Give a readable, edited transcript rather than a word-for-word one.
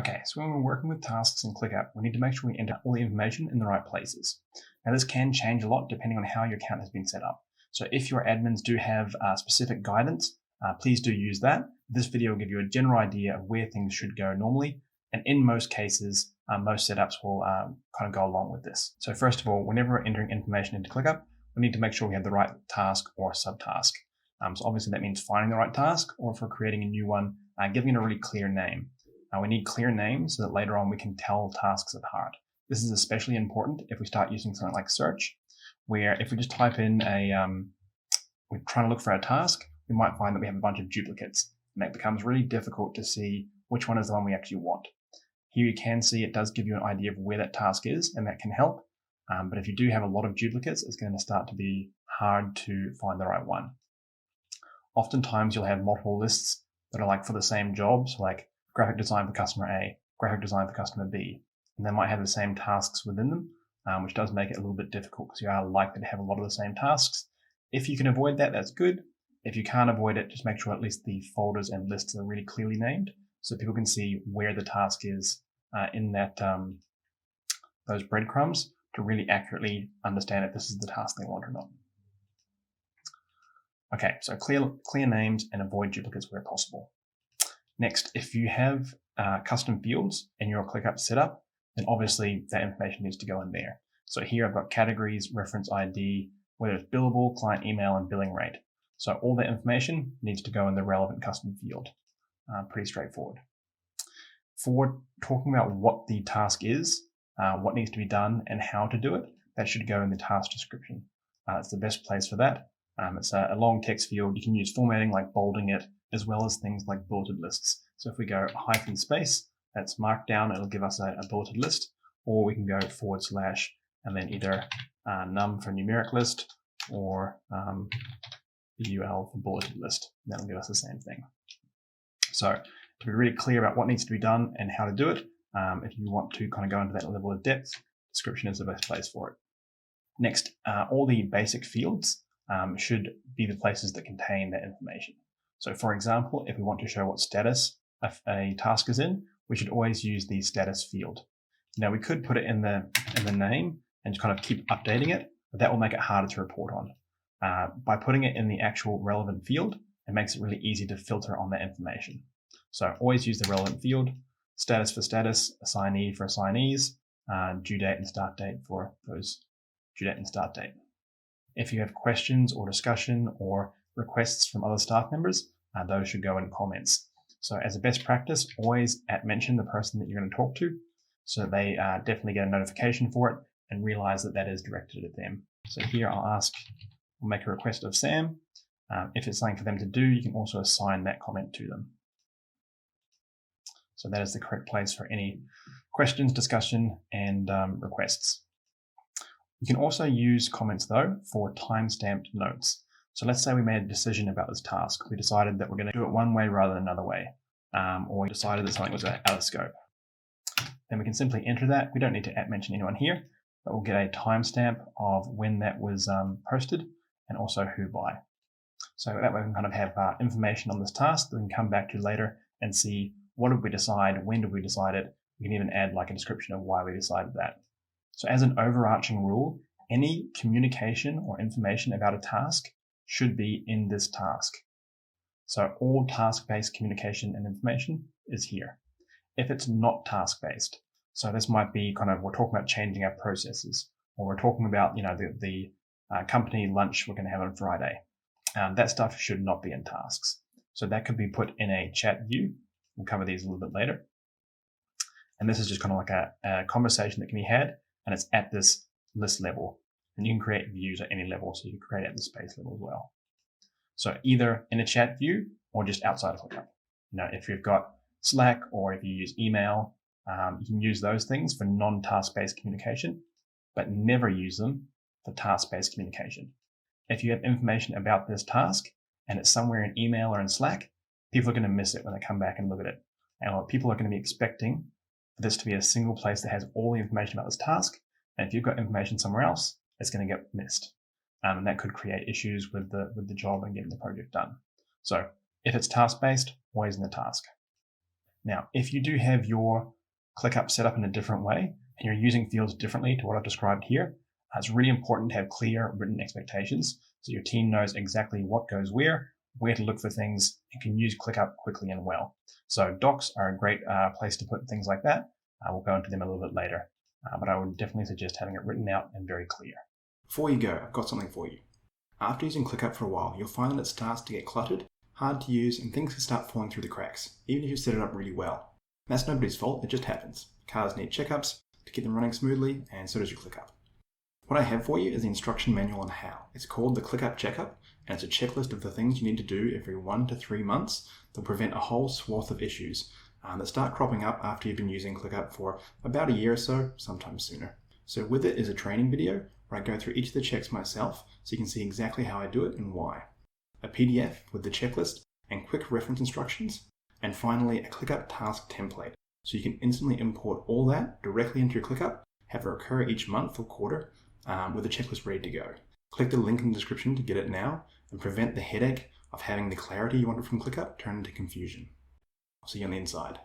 Okay, so when we're working with tasks in ClickUp, we need to make sure we enter all the information in the right places. Now, this can change a lot depending on how your account has been set up. So if your admins do have specific guidance, please do use that. This video will give you a general idea of where things should go normally. And in most cases, most setups will kind of go along with this. So first of all, whenever we're entering information into ClickUp, we need to make sure we have the right task or subtask. So obviously that means finding the right task, or if we're creating a new one, giving it a really clear name. We need clear names so that later on we can tell tasks apart. This is especially important if we start using something like search, where if we just type in we're trying to look for a task, we might find that we have a bunch of duplicates, and that becomes really difficult to see which one is the one we actually want. Here you can see it does give you an idea of where that task is, and that can help. But if you do have a lot of duplicates, it's going to start to be hard to find the right one. Oftentimes you'll have multiple lists that are like for the same jobs, like graphic design for customer A, graphic design for customer B, and they might have the same tasks within them, which does make it a little bit difficult because you are likely to have a lot of the same tasks. If you can avoid that, that's good. If you can't avoid it, just make sure at least the folders and lists are really clearly named so people can see where the task is in that those breadcrumbs to really accurately understand if this is the task they want or not. Okay, so clear names and avoid duplicates where possible. Next, if you have custom fields in your ClickUp setup, then obviously that information needs to go in there. So here I've got categories, reference ID, whether it's billable, client email, and billing rate. So all that information needs to go in the relevant custom field. Pretty straightforward. For talking about what the task is, what needs to be done, and how to do it, that should go in the task description. It's the best place for that. It's a long text field. You can use formatting like bolding it, as well as things like bulleted lists. So if we go hyphen space, that's markdown, it'll give us a bulleted list, or we can go / and then either num for numeric list or UL for bulleted list. That'll give us the same thing. So to be really clear about what needs to be done and how to do it, if you want to kind of go into that level of depth, description is the best place for it. Next, all the basic fields should be the places that contain that information. So for example, if we want to show what status a task is in, we should always use the status field. Now we could put it in the name and kind of keep updating it, but that will make it harder to report on. By putting it in the actual relevant field, it makes it really easy to filter on that information. So always use the relevant field, status for status, assignee for assignees, due date and start date for those due date and start date. If you have questions or discussion or requests from other staff members, those should go in comments. So as a best practice, always mention the person that you're going to talk to so that they definitely get a notification for it and realize that that is directed at them. So here I'll make a request of Sam. If it's something for them to do, you can also assign that comment to them. So that is the correct place for any questions, discussion, and requests. You can also use comments though for time-stamped notes. So let's say we made a decision about this task. We decided that we're going to do it one way rather than another way, or we decided that something was out of scope. Then we can simply enter that. We don't need to mention anyone here, but we'll get a timestamp of when that was posted and also who by. So that way we can kind of have information on this task that we can come back to later and see what did we decide, when did we decide it. We can even add like a description of why we decided that. So as an overarching rule, any communication or information about a task should be in this task. So all task-based communication and information is here. If it's not task-based, so this might be kind of, we're talking about changing our processes, or we're talking about, the company lunch we're going to have on Friday. That stuff should not be in tasks. So that could be put in a chat view. We'll cover these a little bit later. And this is just kind of like a conversation that can be had, and it's at this list level. And you can create views at any level, so you can create at the space level as well. So either in a chat view or just outside of ClickUp. If you've got Slack or if you use email, you can use those things for non-task-based communication, but never use them for task-based communication. If you have information about this task and it's somewhere in email or in Slack, people are going to miss it when they come back and look at it. And what people are going to be expecting for this to be a single place that has all the information about this task. And if you've got information somewhere else, it's going to get missed. And that could create issues with the job and getting the project done. So if it's task-based, always in the task. Now, if you do have your ClickUp set up in a different way and you're using fields differently to what I've described here, it's really important to have clear written expectations so your team knows exactly what goes where to look for things, and can use ClickUp quickly and well. So docs are a great place to put things like that. We'll go into them a little bit later, but I would definitely suggest having it written out and very clear. Before you go, I've got something for you. After using ClickUp for a while, you'll find that it starts to get cluttered, hard to use, and things can start falling through the cracks, even if you set it up really well. That's nobody's fault, it just happens. Cars need checkups to keep them running smoothly, and so does your ClickUp. What I have for you is the instruction manual on how. It's called the ClickUp Checkup, and it's a checklist of the things you need to do every 1 to 3 months that will prevent a whole swath of issues that start cropping up after you've been using ClickUp for about a year or so, sometimes sooner. So with it is a training video where I go through each of the checks myself so you can see exactly how I do it and why. A PDF with the checklist and quick reference instructions, and finally a ClickUp task template so you can instantly import all that directly into your ClickUp, have it recur each month or quarter with the checklist ready to go. Click the link in the description to get it now and prevent the headache of having the clarity you wanted from ClickUp turn into confusion. I'll see you on the inside.